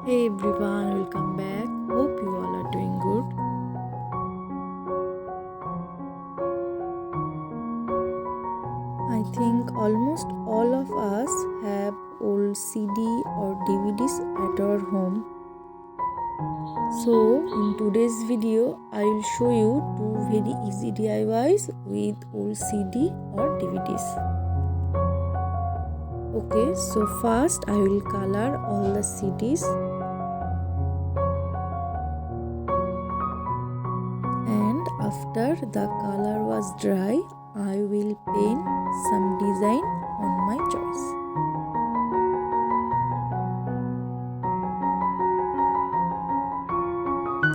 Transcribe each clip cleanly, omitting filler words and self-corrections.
Hey everyone, welcome back. Hope you all are doing good. I think almost all of us have old CD or DVDs at our home. So in today's video, I will show you two very easy DIYs with old CD or DVDs. Okay, so first I will color all the CDs. And after the color was dry, I will paint some design on my choice.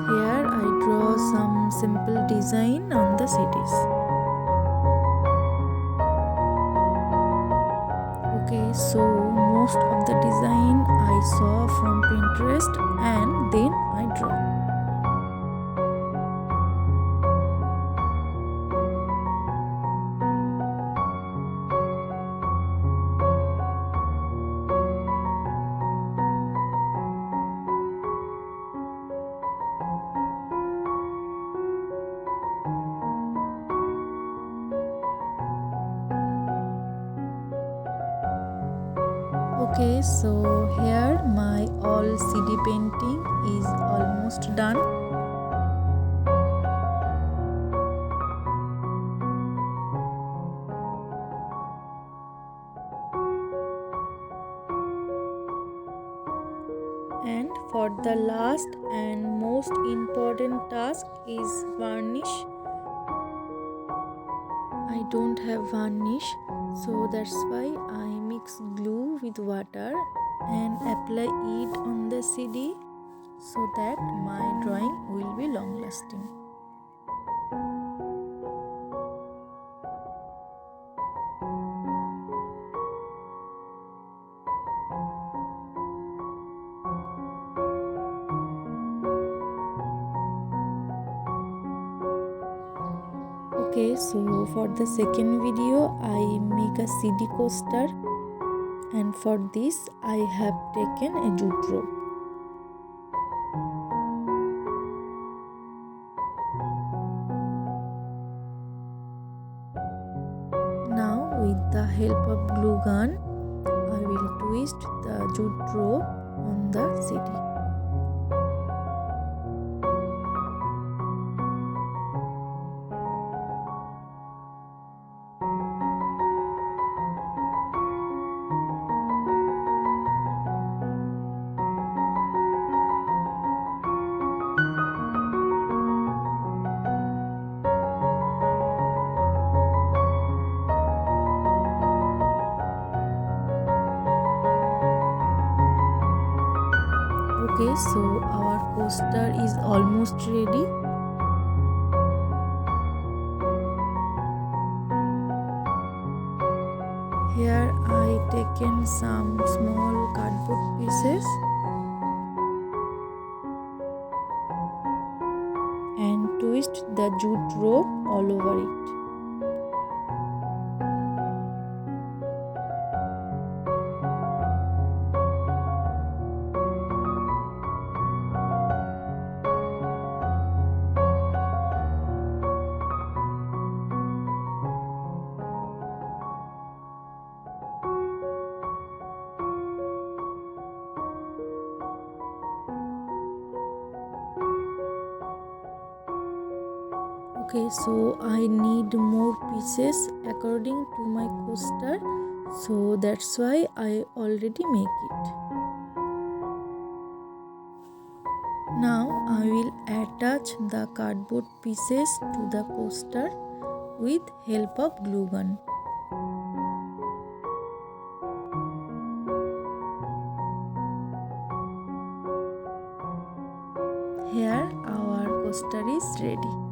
Here I draw some simple design on the CDs. Okay, so most of the design I saw from Pinterest and then I draw. Okay, so here my all CD painting is almost done. And for the last and most important task is varnish. I don't have varnish, so that's why I mix glue with water and apply it on the CD so that my drawing will be long lasting. Okay, so for the second video I make a CD coaster, and for this I have taken a jute rope. Now with the help of glue gun I will twist the jute rope on the CD. Okay, so our coaster is almost ready. Here I taken some small cardboard pieces and twist the jute rope all over it. Okay, so I need more pieces according to my coaster, so that's why I already make it. Now I will attach the cardboard pieces to the coaster with help of glue gun. Here our coaster is ready.